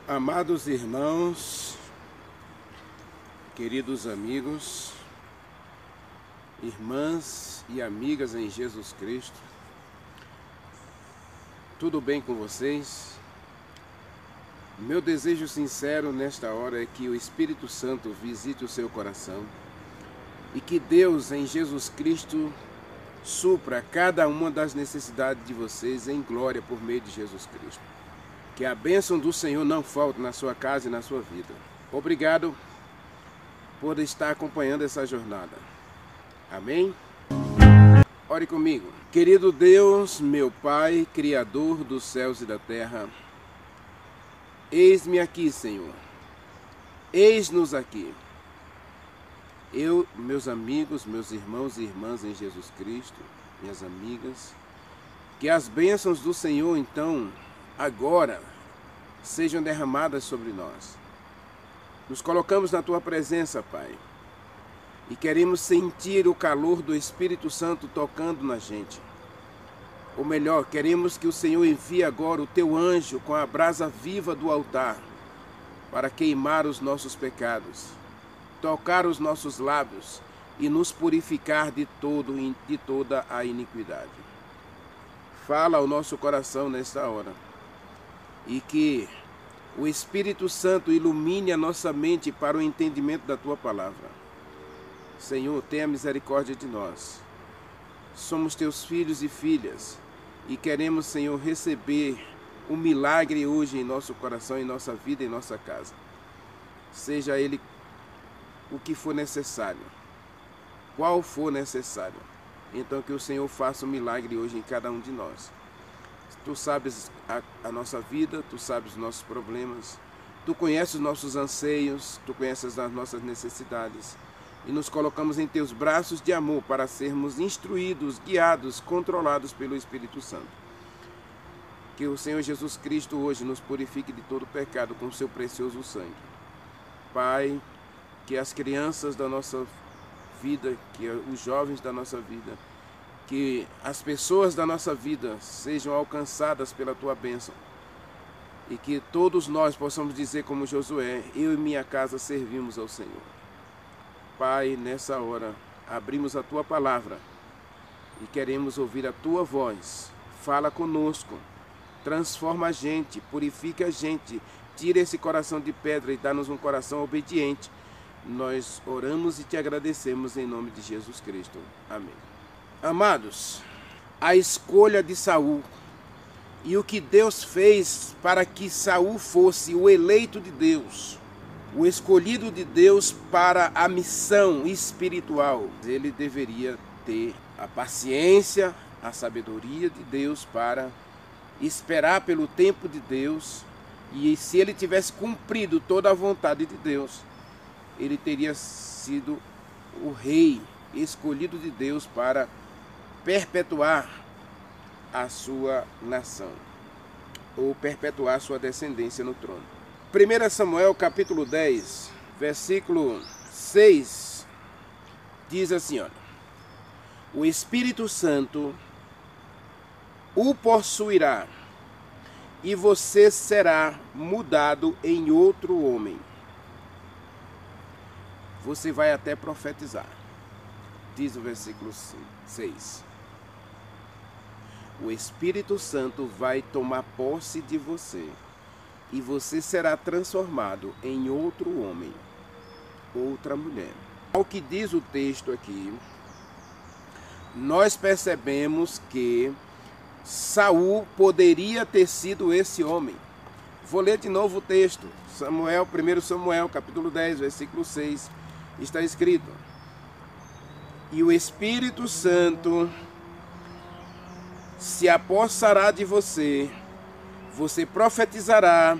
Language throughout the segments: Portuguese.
Amados irmãos, queridos amigos, irmãs e amigas em Jesus Cristo, tudo bem com vocês? Meu desejo sincero nesta hora é que o Espírito Santo visite o seu coração e que Deus em Jesus Cristo supra cada uma das necessidades de vocês em glória por meio de Jesus Cristo. Que a bênção do Senhor não falte na sua casa e na sua vida. Obrigado por estar acompanhando essa jornada. Amém? Ore comigo. Querido Deus, meu Pai, Criador dos céus e da terra, eis-me aqui, Senhor. Eis-nos aqui. Eu, meus amigos, meus irmãos e irmãs em Jesus Cristo, minhas amigas, que as bênçãos do Senhor, então, agora, sejam derramadas sobre nós. Nos colocamos na Tua presença, Pai, e queremos sentir o calor do Espírito Santo tocando na gente. Ou melhor, queremos que o Senhor envie agora o Teu anjo com a brasa viva do altar para queimar os nossos pecados, tocar os nossos lábios e nos purificar de toda a iniquidade. Fala ao nosso coração nesta hora e que o Espírito Santo ilumine a nossa mente para o entendimento da Tua palavra. Senhor, tenha misericórdia de nós. Somos Teus filhos e filhas e queremos, Senhor, receber um milagre hoje em nosso coração, em nossa vida, em nossa casa. Seja ele o que for necessário, qual for necessário. Então que o Senhor faça um milagre hoje em cada um de nós. Tu sabes a nossa vida, Tu sabes os nossos problemas, Tu conheces os nossos anseios, Tu conheces as nossas necessidades. E nos colocamos em Teus braços de amor para sermos instruídos, guiados, controlados pelo Espírito Santo. Que o Senhor Jesus Cristo hoje nos purifique de todo pecado com o Seu precioso sangue. Pai, que as crianças da nossa vida, que os jovens da nossa vida, que as pessoas da nossa vida sejam alcançadas pela Tua bênção. E que todos nós possamos dizer como Josué: eu e minha casa servimos ao Senhor. Pai, nessa hora, abrimos a Tua palavra e queremos ouvir a Tua voz. Fala conosco, transforma a gente, purifica a gente, tira esse coração de pedra e dá-nos um coração obediente. Nós oramos e Te agradecemos em nome de Jesus Cristo. Amém. Amados, a escolha de Saul e o que Deus fez para que Saul fosse o eleito de Deus, o escolhido de Deus para a missão espiritual. Ele deveria ter a paciência, a sabedoria de Deus para esperar pelo tempo de Deus, e se ele tivesse cumprido toda a vontade de Deus, ele teria sido o rei escolhido de Deus para perpetuar a sua nação, ou perpetuar a sua descendência no trono. 1 Samuel capítulo 10, versículo 6, diz assim, olha: o Espírito Santo o possuirá, e você será mudado em outro homem. Você vai até profetizar, diz o versículo 6. O Espírito Santo vai tomar posse de você e você será transformado em outro homem, outra mulher. Ao que diz o texto aqui, nós percebemos que Saul poderia ter sido esse homem. Vou ler de novo o texto. 1 Samuel, capítulo 10, versículo 6, está escrito: e o Espírito Santo se apossará de você, você profetizará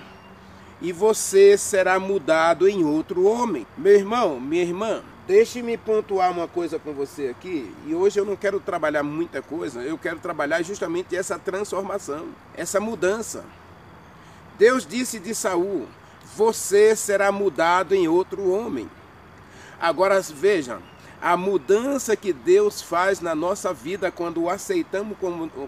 e você será mudado em outro homem. Meu irmão, minha irmã, deixe-me pontuar uma coisa com você aqui. E hoje eu não quero trabalhar muita coisa, eu quero trabalhar justamente essa transformação, essa mudança. Deus disse de Saul: você será mudado em outro homem. Agora veja, A mudança que Deus faz na nossa vida quando o aceitamos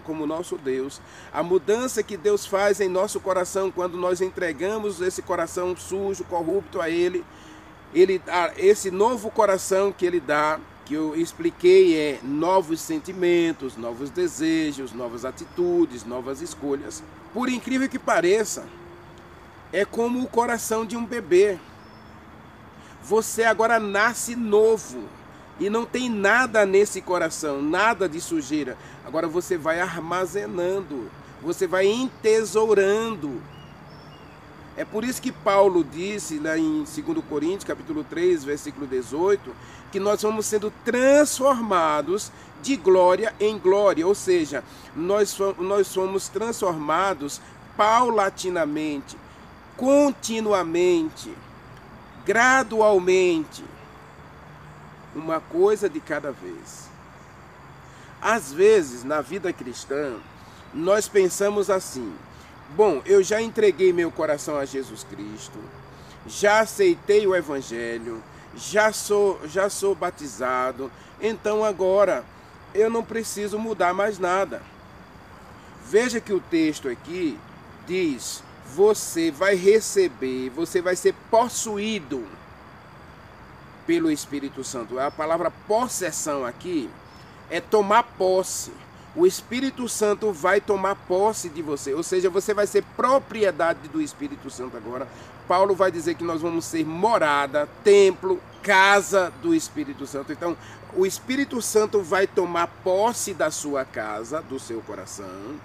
como nosso Deus. A mudança que Deus faz em nosso coração quando nós entregamos esse coração sujo, corrupto a Ele. Esse novo coração que Ele dá, que eu expliquei, é novos sentimentos, novos desejos, novas atitudes, novas escolhas. Por incrível que pareça, é como o coração de um bebê. Você agora nasce novo. E não tem nada nesse coração, nada de sujeira. Agora você vai armazenando, você vai entesourando. É por isso que Paulo disse lá em 2 Coríntios, capítulo 3, versículo 18, que nós vamos sendo transformados de glória em glória. Ou seja, nós somos transformados paulatinamente, continuamente, gradualmente. Uma coisa de cada vez. Às vezes, na vida cristã, nós pensamos assim: bom, eu já entreguei meu coração a Jesus Cristo, já aceitei o Evangelho, já sou batizado, então agora eu não preciso mudar mais nada. Veja que o texto aqui diz: você vai receber, você vai ser possuído pelo Espírito Santo. A palavra possessão aqui é tomar posse. O Espírito Santo vai tomar posse de você, ou seja, você vai ser propriedade do Espírito Santo agora. Paulo vai dizer que nós vamos ser morada, templo, casa do Espírito Santo. Então, o Espírito Santo vai tomar posse da sua casa, do seu coração,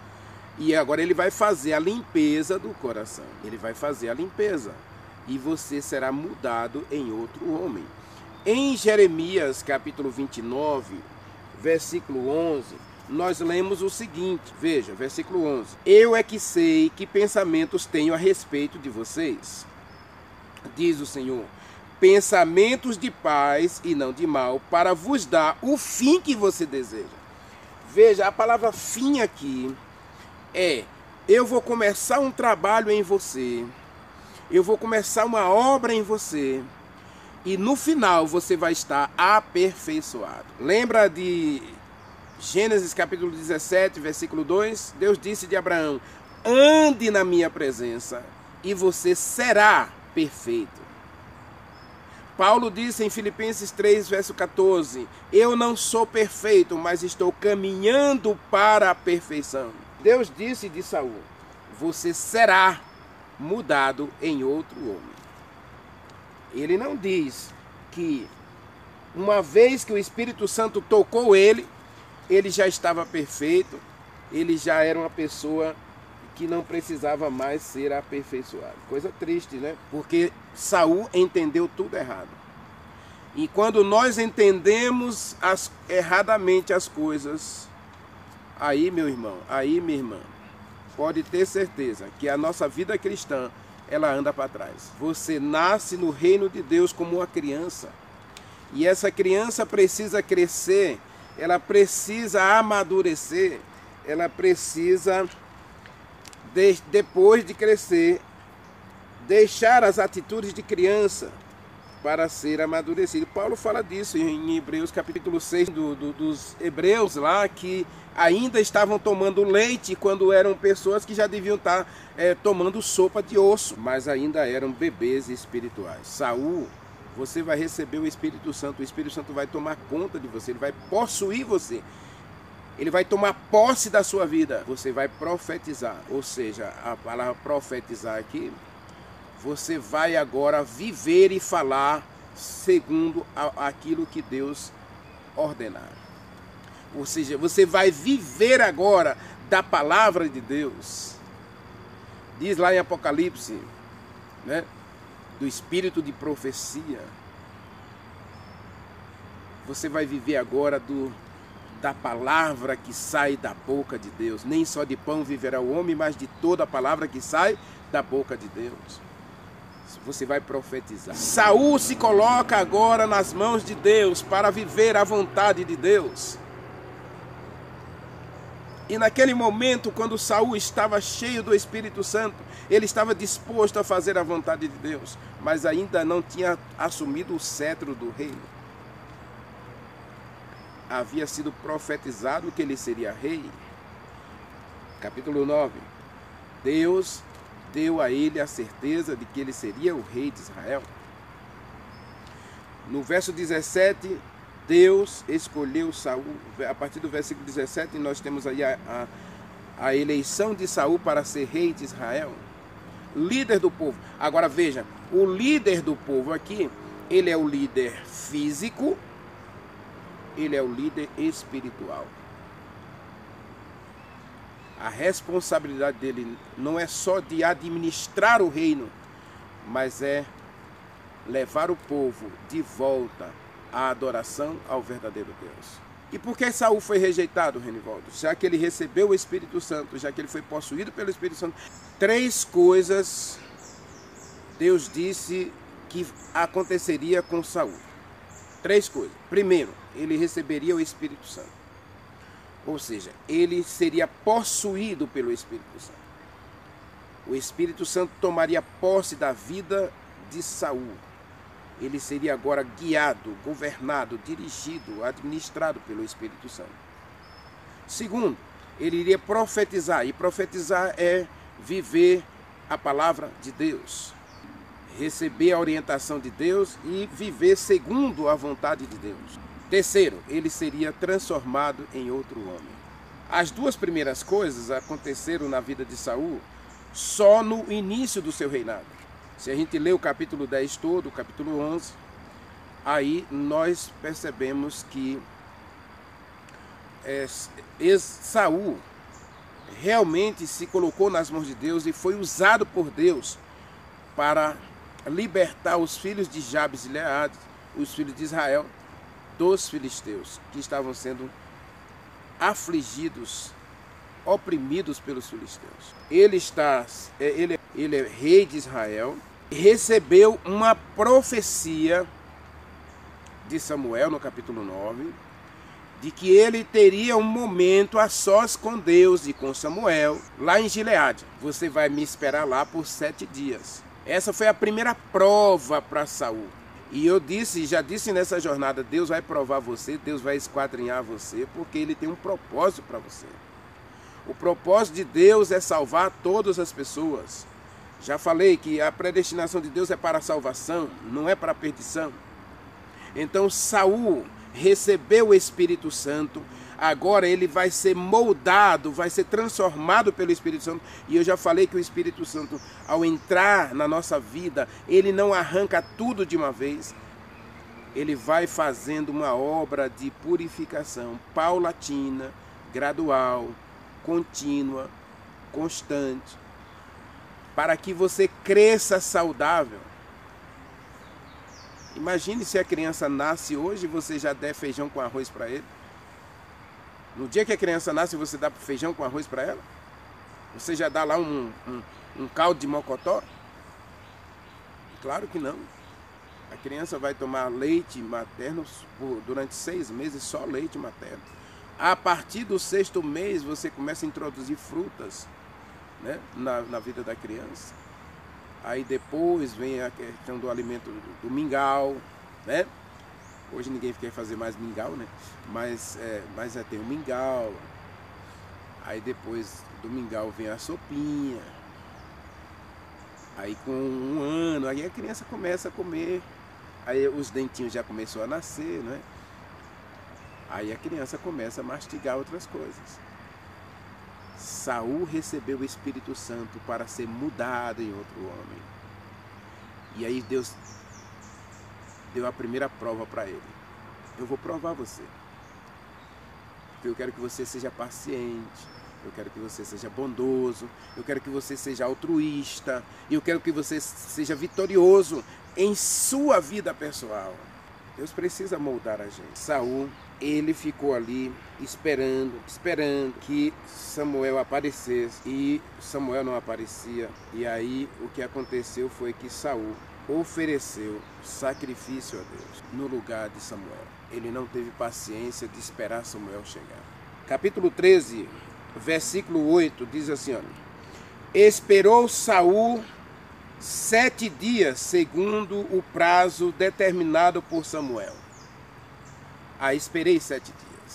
e agora ele vai fazer a limpeza do coração. Ele vai fazer a limpeza e você será mudado em outro homem. Em Jeremias capítulo 29, versículo 11, nós lemos o seguinte, veja, versículo 11. Eu é que sei que pensamentos tenho a respeito de vocês, diz o Senhor, pensamentos de paz e não de mal, para vos dar o fim que você deseja. Veja, a palavra fim aqui é: eu vou começar um trabalho em você, eu vou começar uma obra em você, e no final você vai estar aperfeiçoado. Lembra de Gênesis capítulo 17, versículo 2? Deus disse de Abraão: ande na minha presença e você será perfeito. Paulo disse em Filipenses 3, verso 14: eu não sou perfeito, mas estou caminhando para a perfeição. Deus disse de Saul: você será mudado em outro homem. Ele não diz que uma vez que o Espírito Santo tocou ele já estava perfeito, ele já era uma pessoa que não precisava mais ser aperfeiçoado. Coisa triste, né? Porque Saul entendeu tudo errado. E quando nós entendemos erradamente as coisas, aí, meu irmão, aí, minha irmã, pode ter certeza que a nossa vida cristã, ela anda para trás. Você nasce no reino de Deus como uma criança. E essa criança precisa crescer, ela precisa amadurecer, ela precisa, depois de crescer, deixar as atitudes de criança para ser amadurecido. Paulo fala disso em Hebreus capítulo 6 dos Hebreus lá, que ainda estavam tomando leite quando eram pessoas que já deviam estar tomando sopa de osso, mas ainda eram bebês espirituais. Saul, você vai receber o Espírito Santo vai tomar conta de você, ele vai possuir você, ele vai tomar posse da sua vida, você vai profetizar, ou seja, a palavra profetizar aqui, você vai agora viver e falar segundo aquilo que Deus ordenar. Ou seja, você vai viver agora da palavra de Deus. Diz lá em Apocalipse, né, do espírito de profecia. Você vai viver agora da palavra que sai da boca de Deus. Nem só de pão viverá o homem, mas de toda a palavra que sai da boca de Deus. Você vai profetizar. Saul se coloca agora nas mãos de Deus para viver a vontade de Deus. E naquele momento, quando Saul estava cheio do Espírito Santo, ele estava disposto a fazer a vontade de Deus, mas ainda não tinha assumido o cetro do reino. havia sido profetizado que ele seria rei. Capítulo 9. Deus deu a ele a certeza de que ele seria o rei de Israel. No verso 17, Deus escolheu Saul. A partir do versículo 17, nós temos aí a eleição de Saul para ser rei de Israel. Líder do povo. Agora veja, o líder do povo aqui, ele é o líder físico, ele é o líder espiritual. A responsabilidade dele não é só de administrar o reino, mas é levar o povo de volta à adoração ao verdadeiro Deus. E por que Saul foi rejeitado, Renivaldo? Já que ele recebeu o Espírito Santo, já que ele foi possuído pelo Espírito Santo. 3 coisas Deus disse que aconteceria com Saul. 3 coisas. Primeiro, ele receberia o Espírito Santo. Ou seja, ele seria possuído pelo Espírito Santo. O Espírito Santo tomaria posse da vida de Saul. Ele seria agora guiado, governado, dirigido, administrado pelo Espírito Santo. Segundo, ele iria profetizar. E profetizar é viver a palavra de Deus. Receber a orientação de Deus e viver segundo a vontade de Deus. Terceiro, ele seria transformado em outro homem. As 2 primeiras coisas aconteceram na vida de Saul só no início do seu reinado. Se a gente lê o capítulo 10 todo, o capítulo 11, aí nós percebemos que Saul realmente se colocou nas mãos de Deus e foi usado por Deus para libertar os filhos de Jabes e Gileade, os filhos de Israel, dos filisteus, que estavam sendo afligidos, oprimidos pelos filisteus. Ele é rei de Israel, recebeu uma profecia de Samuel, no capítulo 9, de que ele teria um momento a sós com Deus e com Samuel, lá em Gileade. Você vai me esperar lá por 7 dias. Essa foi a primeira prova para Saul. E eu já disse nessa jornada, Deus vai provar você, Deus vai esquadrinhar você, porque Ele tem um propósito para você. O propósito de Deus é salvar todas as pessoas. Já falei que a predestinação de Deus é para a salvação, não é para a perdição. Então Saul recebeu o Espírito Santo, agora ele vai ser moldado, vai ser transformado pelo Espírito Santo. E eu já falei que o Espírito Santo, ao entrar na nossa vida, ele não arranca tudo de uma vez. Ele vai fazendo uma obra de purificação paulatina, gradual, contínua, constante, para que você cresça saudável. Imagine se a criança nasce hoje e você já der feijão com arroz para ele. No dia que a criança nasce, você dá feijão com arroz para ela? Você já dá lá um caldo de mocotó? Claro que não. A criança vai tomar leite materno durante 6 meses, só leite materno. A partir do 6º mês, você começa a introduzir frutas, né, na vida da criança. Aí depois vem a questão do alimento do mingau, né? Hoje ninguém quer fazer mais mingau, né? Mas tem o mingau. Aí depois do mingau vem a sopinha. Aí com 1 ano, aí a criança começa a comer. Aí os dentinhos já começou a nascer, né? Aí a criança começa a mastigar outras coisas. Saul recebeu o Espírito Santo para ser mudado em outro homem. E aí Deus deu a primeira prova para ele. Eu vou provar você. Porque eu quero que você seja paciente. Eu quero que você seja bondoso. Eu quero que você seja altruísta. E eu quero que você seja vitorioso em sua vida pessoal. Deus precisa moldar a gente. Saul, ele ficou ali esperando que Samuel aparecesse. E Samuel não aparecia. E aí o que aconteceu foi que Saul ofereceu sacrifício a Deus no lugar de Samuel. Ele não teve paciência de esperar Samuel chegar. Capítulo 13, versículo 8, diz assim, olha: esperou Saul 7 dias, segundo o prazo determinado por Samuel. Esperei 7 dias.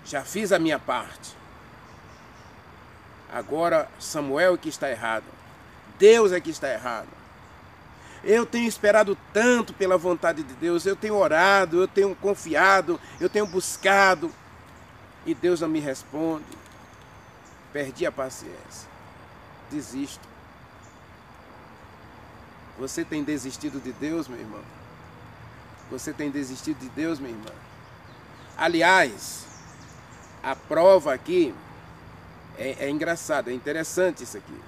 Já fiz a minha parte. Agora Samuel é que está errado. Deus é que está errado. Eu tenho esperado tanto pela vontade de Deus. Eu tenho orado, eu tenho confiado, eu tenho buscado. E Deus não me responde. Perdi a paciência. Desisto. Você tem desistido de Deus, meu irmão? Você tem desistido de Deus, minha irmã? Aliás, a prova aqui é engraçado, é interessante isso aqui.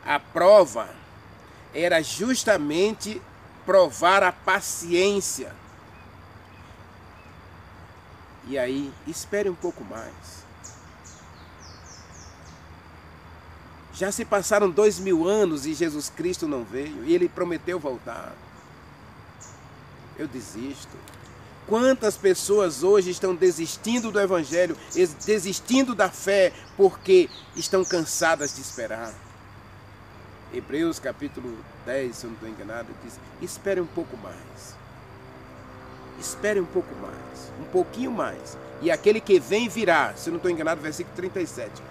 A prova era justamente provar a paciência. E aí, espere um pouco mais. Já se passaram 2000 anos e Jesus Cristo não veio. E Ele prometeu voltar. Eu desisto. Quantas pessoas hoje estão desistindo do Evangelho, desistindo da fé, porque estão cansadas de esperar. Hebreus capítulo 10, se eu não estou enganado, diz: espere um pouco mais. Espere um pouco mais, um pouquinho mais. E aquele que vem virá, se eu não estou enganado, versículo 37.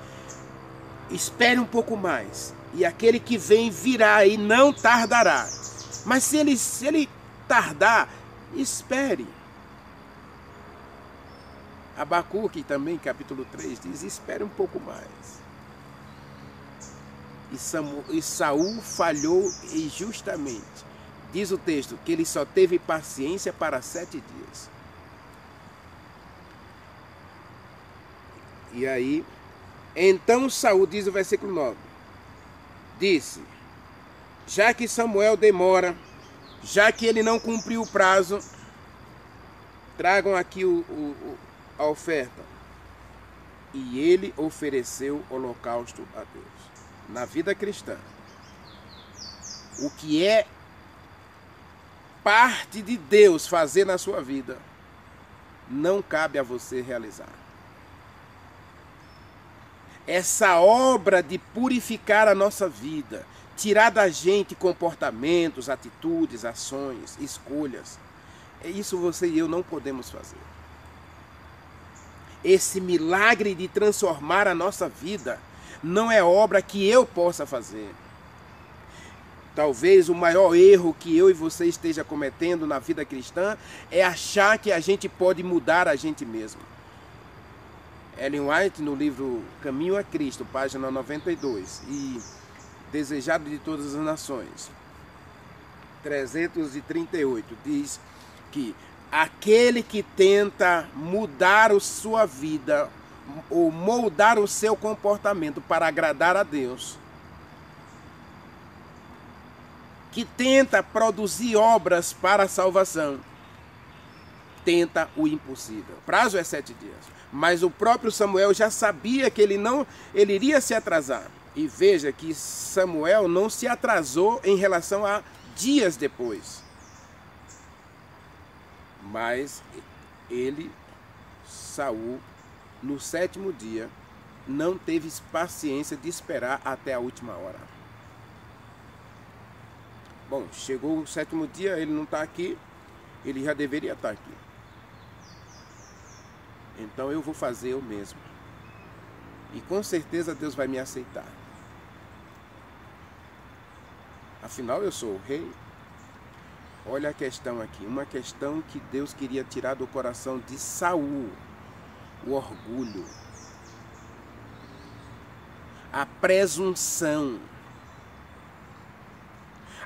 Espere um pouco mais, e aquele que vem virá e não tardará. Mas se ele tardar, espere. Abacuque também, capítulo 3, diz: espere um pouco mais. E Saul falhou injustamente. Diz o texto que ele só teve paciência para 7 dias. E aí, então Saul, diz o versículo 9, disse: já que Samuel demora, já que ele não cumpriu o prazo, tragam aqui a oferta. E ele ofereceu holocausto a Deus. Na vida cristã, o que é parte de Deus fazer na sua vida, não cabe a você realizar. Essa obra de purificar a nossa vida, tirar da gente comportamentos, atitudes, ações, escolhas, isso você e eu não podemos fazer. Esse milagre de transformar a nossa vida não é obra que eu possa fazer. Talvez o maior erro que eu e você esteja cometendo na vida cristã é achar que a gente pode mudar a gente mesmo. Ellen White, no livro Caminho a Cristo, página 92, e Desejado de Todas as Nações, 338, diz que aquele que tenta mudar a sua vida ou moldar o seu comportamento para agradar a Deus, que tenta produzir obras para a salvação, tenta o impossível. O prazo é 7 dias. Mas o próprio Samuel já sabia que ele iria se atrasar. E veja que Samuel não se atrasou em relação a dias depois. Mas Saul, no 7º dia, não teve paciência de esperar até a última hora. Bom, chegou o 7º dia, ele não está aqui, ele já deveria estar aqui. Então eu vou fazer eu mesmo. E com certeza Deus vai me aceitar. Afinal eu sou o rei. Olha a questão aqui, uma questão que Deus queria tirar do coração de Saul: o orgulho, a presunção,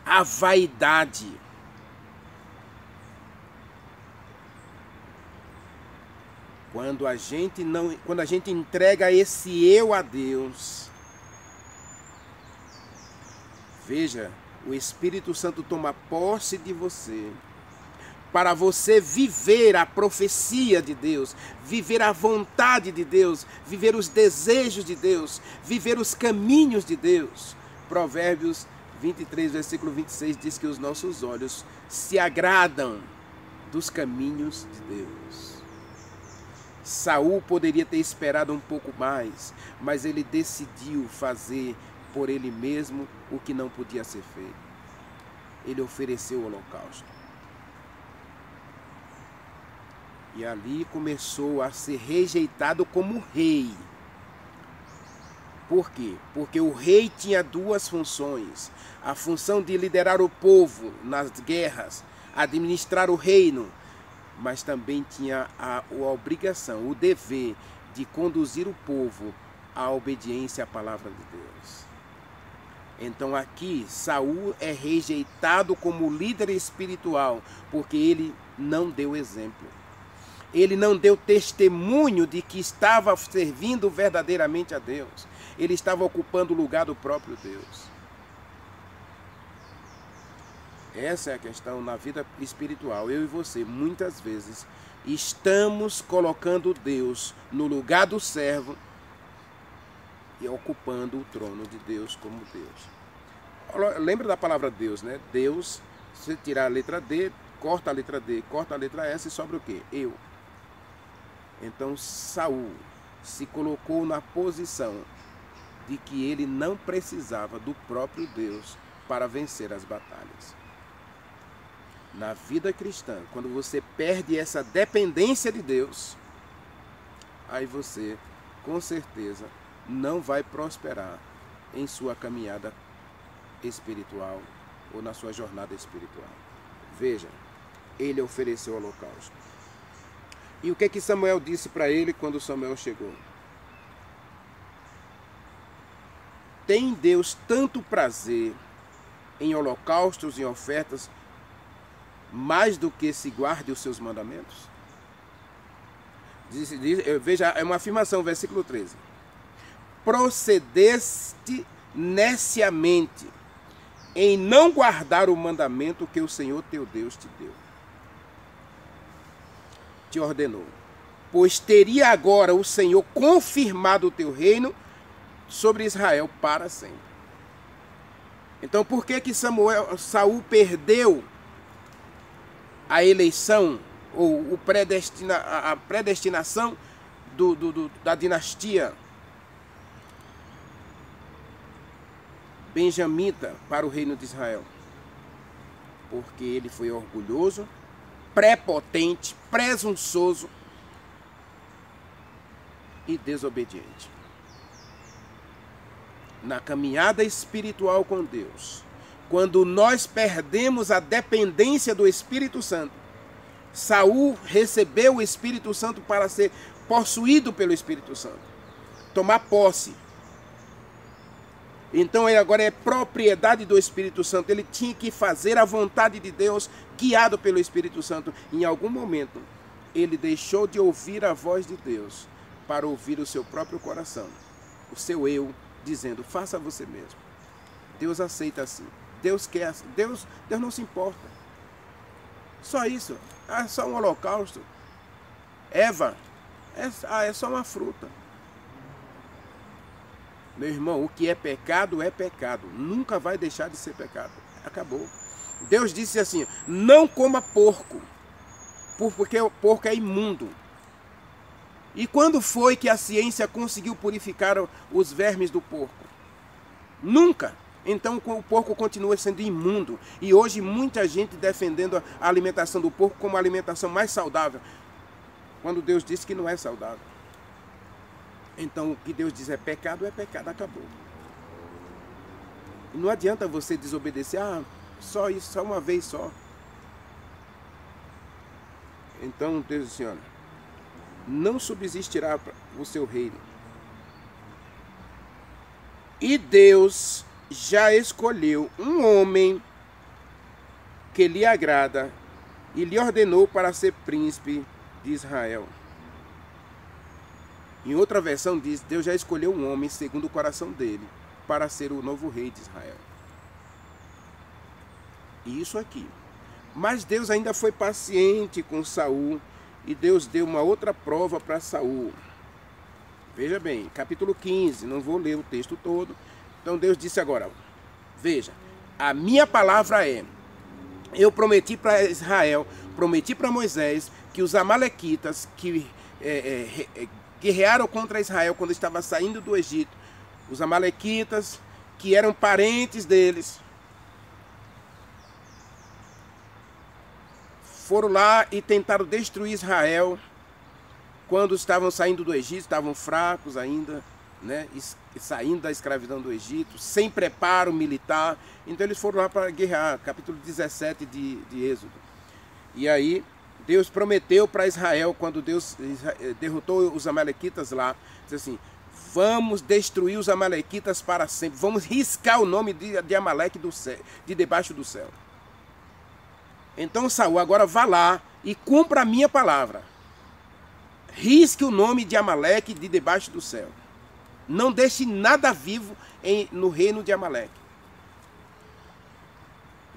a vaidade. Quando a gente entrega esse eu a Deus, veja, o Espírito Santo toma posse de você, para você viver a profecia de Deus, viver a vontade de Deus, viver os desejos de Deus, viver os caminhos de Deus. Provérbios 23, versículo 26 diz que os nossos olhos se agradam dos caminhos de Deus. Saul poderia ter esperado um pouco mais, mas ele decidiu fazer por ele mesmo o que não podia ser feito. Ele ofereceu o holocausto. E ali começou a ser rejeitado como rei. Por quê? Porque o rei tinha duas funções. A função de liderar o povo nas guerras, administrar o reino, mas também tinha a obrigação, o dever de conduzir o povo à obediência à palavra de Deus. Então aqui Saul é rejeitado como líder espiritual, porque ele não deu exemplo. Ele não deu testemunho de que estava servindo verdadeiramente a Deus. Ele estava ocupando o lugar do próprio Deus. Essa é a questão na vida espiritual. Eu e você, muitas vezes, estamos colocando Deus no lugar do servo e ocupando o trono de Deus como Deus. Lembra da palavra Deus, né? Deus, se tirar a letra D, corta a letra D, corta a letra S e sobra o quê? Eu. Então Saul se colocou na posição de que ele não precisava do próprio Deus para vencer as batalhas. Na vida cristã, quando você perde essa dependência de Deus, aí você, com certeza, não vai prosperar em sua caminhada espiritual ou na sua jornada espiritual. Veja, ele ofereceu o holocausto. E o que Samuel disse para ele quando Samuel chegou? Tem Deus tanto prazer em holocaustos e ofertas, mais do que se guarde os seus mandamentos? Veja, é uma afirmação, versículo 13. Procedeste neciamente em não guardar o mandamento que o Senhor teu Deus te deu. Te ordenou. Pois teria agora o Senhor confirmado o teu reino sobre Israel para sempre. Então por que Saul perdeu a eleição ou a predestinação da dinastia benjamita para o reino de Israel? Porque ele foi orgulhoso, prepotente, presunçoso e desobediente. Na caminhada espiritual com Deus, quando nós perdemos a dependência do Espírito Santo, Saul recebeu o Espírito Santo para ser possuído pelo Espírito Santo, tomar posse. Então ele agora é propriedade do Espírito Santo. Ele tinha que fazer a vontade de Deus, guiado pelo Espírito Santo. Em algum momento, ele deixou de ouvir a voz de Deus para ouvir o seu próprio coração, o seu eu, dizendo, faça você mesmo. Deus aceita assim. Deus quer assim. Deus não se importa. Só isso. É só um holocausto. Eva, é só uma fruta. Meu irmão, o que é pecado, nunca vai deixar de ser pecado. Acabou. Deus disse assim, não coma porco, porque o porco é imundo. E quando foi que a ciência conseguiu purificar os vermes do porco? Nunca. Então o porco continua sendo imundo. E hoje muita gente defendendo a alimentação do porco como a alimentação mais saudável, quando Deus disse que não é saudável. Então o que Deus diz é pecado, acabou. E não adianta você desobedecer, só isso, só uma vez só. Então Deus disse, olha, não subsistirá o seu reino. E Deus já escolheu um homem que lhe agrada e lhe ordenou para ser príncipe de Israel. Em outra versão diz, Deus já escolheu um homem segundo o coração dele para ser o novo rei de Israel. E isso aqui. Mas Deus ainda foi paciente com Saul e Deus deu uma outra prova para Saul. Veja bem, capítulo 15, não vou ler o texto todo. Então Deus disse agora, veja, a minha palavra é, eu prometi para Israel, prometi para Moisés que os amalequitas que guerrearam contra Israel quando estava saindo do Egito, os amalequitas que eram parentes deles, foram lá e tentaram destruir Israel quando estavam saindo do Egito, estavam fracos ainda, né? Saindo da escravidão do Egito, sem preparo militar. Então eles foram lá para guerrear, capítulo 17 de Êxodo. E aí Deus prometeu para Israel, quando Deus derrotou os amalequitas lá, disse assim: vamos destruir os amalequitas para sempre, vamos riscar o nome de Amaleque do céu, de debaixo do céu. Então Saul, agora vá lá e cumpra a minha palavra. Risque o nome de Amaleque de debaixo do céu. Não deixe nada vivo no reino de Amaleque.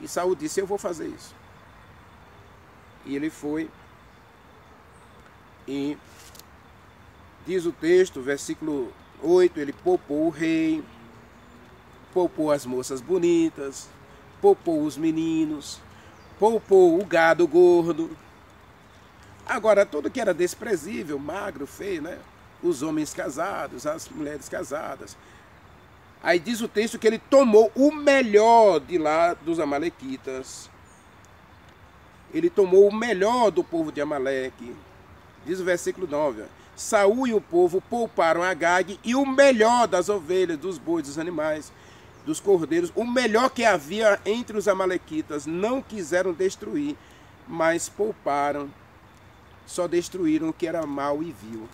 E Saul disse: eu vou fazer isso. E ele foi. E diz o texto, versículo 8, ele poupou o rei, poupou as moças bonitas, poupou os meninos, poupou o gado gordo. Agora, tudo que era desprezível, magro, feio, né? Os homens casados, as mulheres casadas. Aí diz o texto que ele tomou o melhor de lá dos amalequitas. Ele tomou o melhor do povo de Amaleque. Diz o versículo 9. Saul e o povo pouparam Agag e o melhor das ovelhas, dos bois, dos animais, dos cordeiros, o melhor que havia entre os amalequitas. Não quiseram destruir, mas pouparam. Só destruíram o que era mau e vil.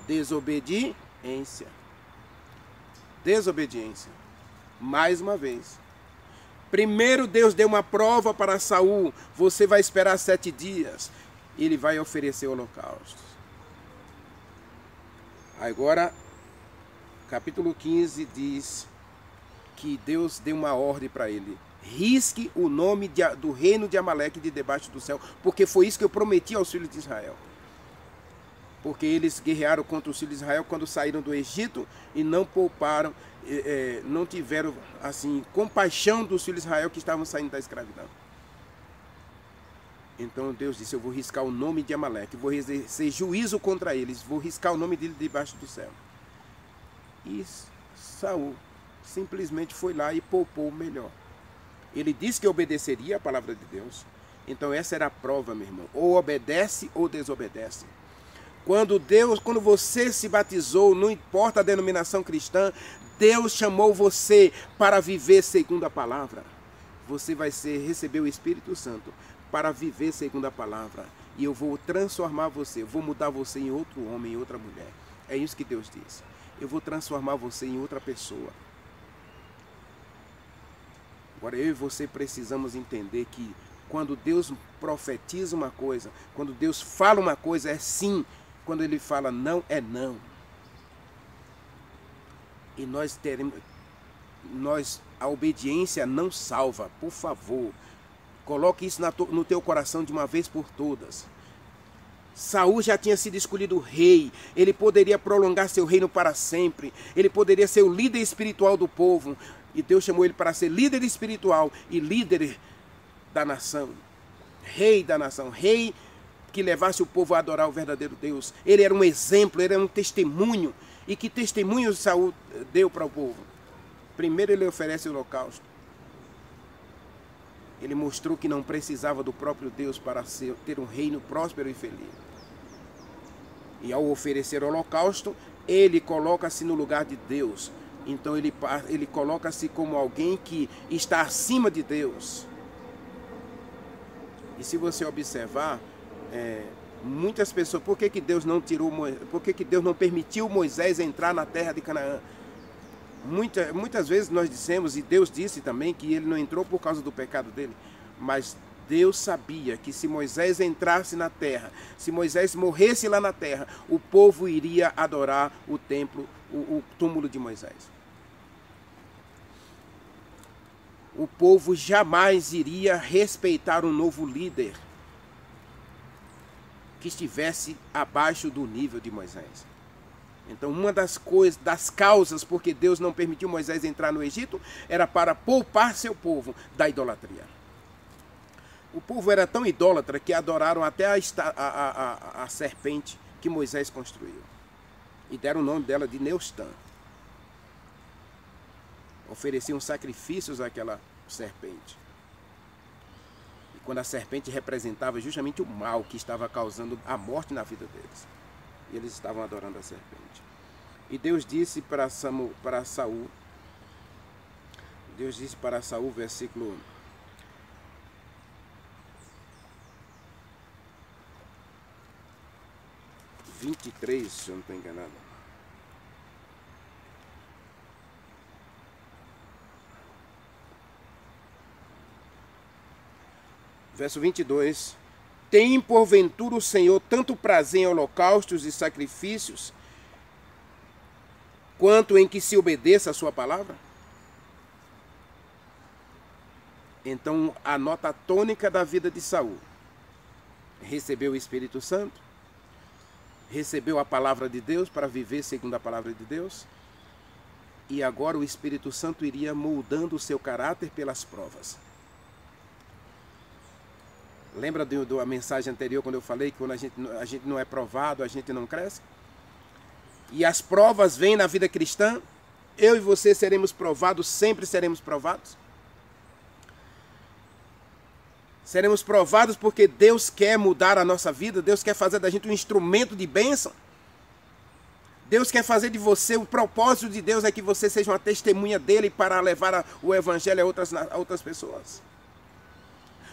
Desobediência. Desobediência. Mais uma vez. Primeiro Deus deu uma prova para Saul. Você vai esperar 7 dias. Ele vai oferecer holocaustos. Agora, capítulo 15 diz que Deus deu uma ordem para ele. Risque o nome do reino de Amaleque de debaixo do céu, porque foi isso que eu prometi aos filhos de Israel. Porque eles guerrearam contra os filhos de Israel quando saíram do Egito e não pouparam, não tiveram assim compaixão dos filhos de Israel que estavam saindo da escravidão. Então Deus disse: eu vou riscar o nome de Amaleque, vou exercer juízo contra eles, vou riscar o nome dele debaixo do céu. E Saul simplesmente foi lá e poupou o melhor. Ele disse que obedeceria a palavra de Deus. Então essa era a prova, meu irmão. Ou obedece ou desobedece. Quando você se batizou, não importa a denominação cristã, Deus chamou você para viver segundo a palavra. Você vai receber o Espírito Santo para viver segundo a palavra. E eu vou transformar você, eu vou mudar você em outro homem, em outra mulher. É isso que Deus disse. Eu vou transformar você em outra pessoa. Agora eu e você precisamos entender que quando Deus profetiza uma coisa, quando Deus fala uma coisa, é sim. Quando Ele fala não, é não. E a obediência não salva, por favor. Coloque isso no teu coração de uma vez por todas. Saul já tinha sido escolhido rei, ele poderia prolongar seu reino para sempre, ele poderia ser o líder espiritual do povo, e Deus chamou ele para ser líder espiritual e líder da nação, rei da nação, rei que levasse o povo a adorar o verdadeiro Deus. Ele era um exemplo, ele era um testemunho. E que testemunho Saul deu para o povo? Primeiro ele oferece o holocausto. Ele mostrou que não precisava do próprio Deus para ter um reino próspero e feliz. E ao oferecer o holocausto, ele coloca-se no lugar de Deus. Então ele coloca-se como alguém que está acima de Deus. E se você observar, muitas pessoas, por que Deus não permitiu Moisés entrar na terra de Canaã? Muitas vezes nós dissemos, e Deus disse também, que ele não entrou por causa do pecado dele, mas Deus sabia que se Moisés entrasse na terra, se Moisés morresse lá na terra, o povo iria adorar o templo, o túmulo de Moisés. O povo jamais iria respeitar um novo líder que estivesse abaixo do nível de Moisés. Então, uma das causas porque Deus não permitiu Moisés entrar no Egito era para poupar seu povo da idolatria. O povo era tão idólatra que adoraram até a serpente que Moisés construiu. E deram o nome dela de Neustã. Ofereciam sacrifícios àquela serpente. quando a serpente representava justamente o mal que estava causando a morte na vida deles. E eles estavam adorando a serpente. E Deus disse para Saul, versículo 23, se eu não estou enganado. Verso 22. Tem porventura o Senhor tanto prazer em holocaustos e sacrifícios, quanto em que se obedeça a sua palavra? Então, a nota tônica da vida de Saul: recebeu o Espírito Santo, recebeu a palavra de Deus para viver segundo a palavra de Deus, e agora o Espírito Santo iria moldando o seu caráter pelas provas. Lembra da mensagem anterior, quando eu falei que quando a gente não é provado, a gente não cresce? E as provas vêm na vida cristã, eu e você seremos provados, sempre seremos provados. Seremos provados porque Deus quer mudar a nossa vida, Deus quer fazer da gente um instrumento de bênção. Deus quer fazer de você, o propósito de Deus é que você seja uma testemunha dele para levar o evangelho a outras pessoas.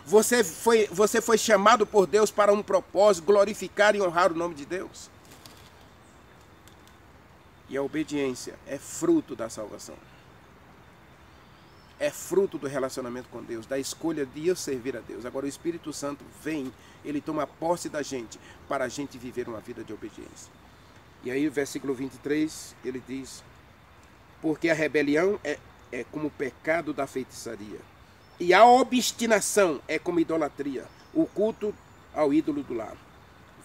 Você foi chamado por Deus para um propósito, glorificar e honrar o nome de Deus. E a obediência é fruto da salvação. É fruto do relacionamento com Deus, da escolha de eu servir a Deus. Agora o Espírito Santo vem, ele toma posse da gente, para a gente viver uma vida de obediência. E aí o versículo 23, ele diz: porque a rebelião é como o pecado da feitiçaria, e a obstinação é como idolatria, o culto ao ídolo do lar.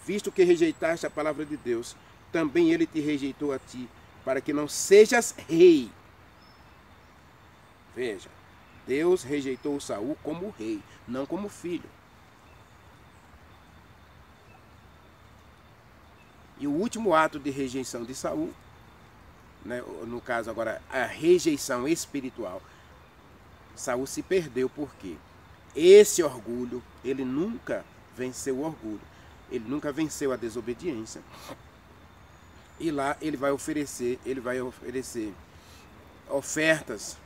Visto que rejeitaste a palavra de Deus, também ele te rejeitou a ti, para que não sejas rei. Veja, Deus rejeitou Saul como rei, não como filho. E o último ato de rejeição de Saul, né, no caso agora a rejeição espiritual, Saul se perdeu porque esse orgulho, ele nunca venceu o orgulho, ele nunca venceu a desobediência. E lá ele vai oferecer ofertas,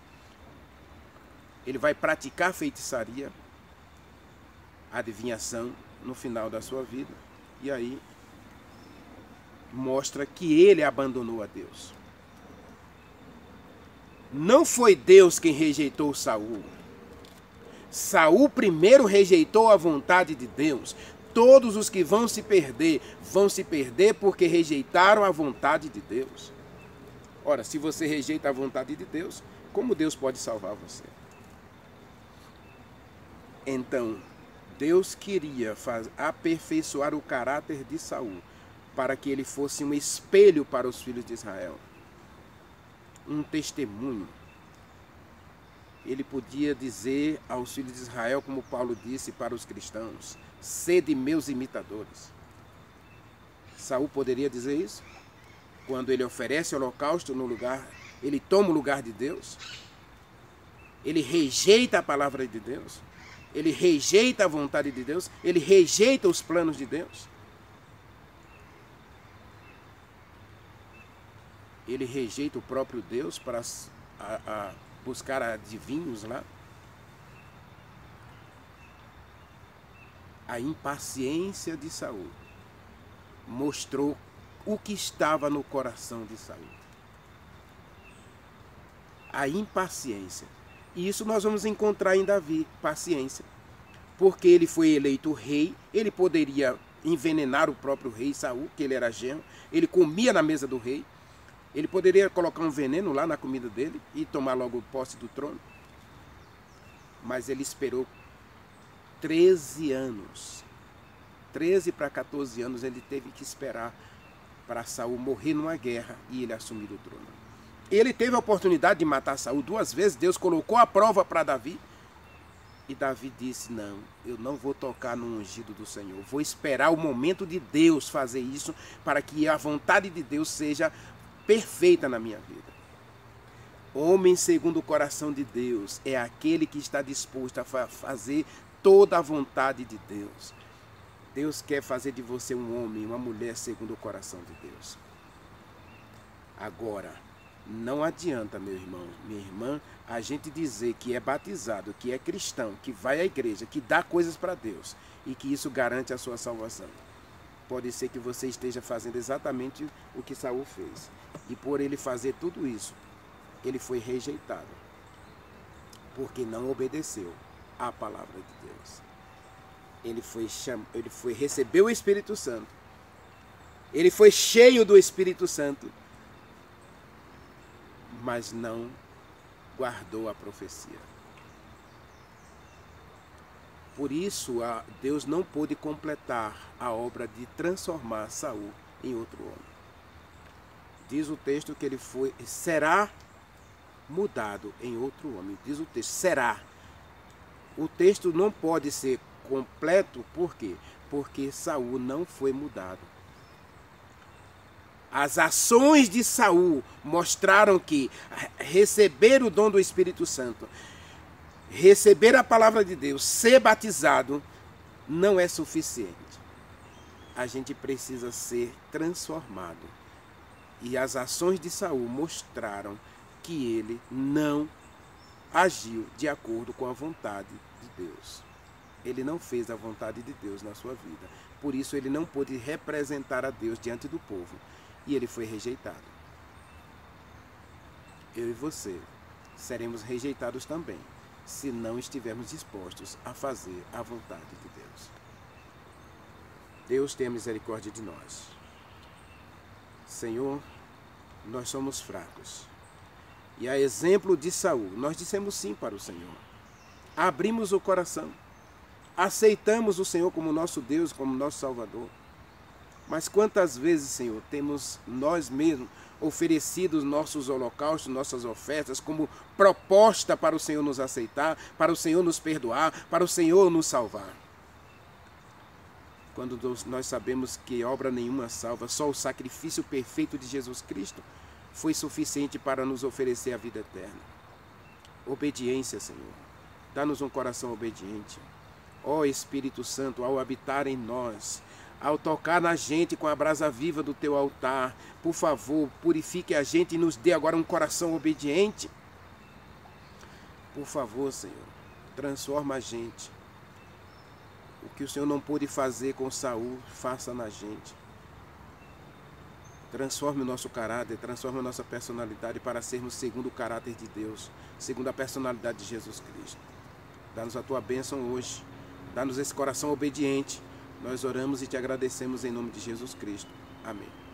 ele vai praticar feitiçaria, adivinhação no final da sua vida, e aí mostra que ele abandonou a Deus. Não foi Deus quem rejeitou Saul. Saul primeiro rejeitou a vontade de Deus. Todos os que vão se perder porque rejeitaram a vontade de Deus. Ora, se você rejeita a vontade de Deus, como Deus pode salvar você? Então, Deus queria aperfeiçoar o caráter de Saul, para que ele fosse um espelho para os filhos de Israel. Um testemunho. Ele podia dizer aos filhos de Israel, como Paulo disse para os cristãos: sede meus imitadores. Saul poderia dizer isso? Quando ele oferece holocausto no lugar, ele toma o lugar de Deus, ele rejeita a palavra de Deus, ele rejeita a vontade de Deus, ele rejeita os planos de Deus. Ele rejeita o próprio Deus para buscar adivinhos lá. A impaciência de Saul mostrou o que estava no coração de Saul. A impaciência. E isso nós vamos encontrar em Davi, paciência. Porque ele foi eleito rei, ele poderia envenenar o próprio rei Saul, que ele era genro, ele comia na mesa do rei. Ele poderia colocar um veneno lá na comida dele e tomar logo posse do trono. Mas ele esperou 13 anos. 13 para 14 anos ele teve que esperar para Saul morrer numa guerra e ele assumir o trono. Ele teve a oportunidade de matar Saul 2 vezes. Deus colocou a prova para Davi. E Davi disse: não, eu não vou tocar no ungido do Senhor. Vou esperar o momento de Deus fazer isso, para que a vontade de Deus seja perfeita na minha vida. Homem segundo o coração de Deus é aquele que está disposto a fazer toda a vontade de Deus. Deus quer fazer de você um homem, uma mulher segundo o coração de Deus. Agora, não adianta, meu irmão, minha irmã, a gente dizer que é batizado, que é cristão, que vai à igreja, que dá coisas para Deus e que isso garante a sua salvação. Pode ser que você esteja fazendo exatamente o que Saul fez. E por ele fazer tudo isso, ele foi rejeitado. Porque não obedeceu à palavra de Deus. Ele recebeu o Espírito Santo. Ele foi cheio do Espírito Santo. Mas não guardou a profecia. Por isso, Deus não pôde completar a obra de transformar Saul em outro homem. Diz o texto que ele será mudado em outro homem. Diz o texto, será. O texto não pode ser completo, por quê? Porque Saul não foi mudado. As ações de Saul mostraram que receber o dom do Espírito Santo, receber a palavra de Deus, ser batizado, não é suficiente. A gente precisa ser transformado. E as ações de Saul mostraram que ele não agiu de acordo com a vontade de Deus. Ele não fez a vontade de Deus na sua vida. Por isso ele não pôde representar a Deus diante do povo. E ele foi rejeitado. Eu e você seremos rejeitados também, se não estivermos dispostos a fazer a vontade de Deus. Deus tenha misericórdia de nós. Senhor, nós somos fracos. E a exemplo de Saul, nós dissemos sim para o Senhor. Abrimos o coração. Aceitamos o Senhor como nosso Deus, como nosso Salvador. Mas quantas vezes, Senhor, temos nós mesmos oferecido nossos holocaustos, nossas ofertas, como proposta para o Senhor nos aceitar, para o Senhor nos perdoar, para o Senhor nos salvar? Quando nós sabemos que obra nenhuma salva, só o sacrifício perfeito de Jesus Cristo foi suficiente para nos oferecer a vida eterna. Obediência, Senhor. Dá-nos um coração obediente. Ó Espírito Santo, ao habitar em nós, ao tocar na gente com a brasa viva do teu altar, por favor, purifique a gente e nos dê agora um coração obediente. Por favor, Senhor, transforma a gente. O que o Senhor não pôde fazer com Saul, faça na gente. Transforme o nosso caráter, transforme a nossa personalidade para sermos segundo o caráter de Deus, segundo a personalidade de Jesus Cristo. Dá-nos a tua bênção hoje, dá-nos esse coração obediente. Nós oramos e te agradecemos em nome de Jesus Cristo. Amém.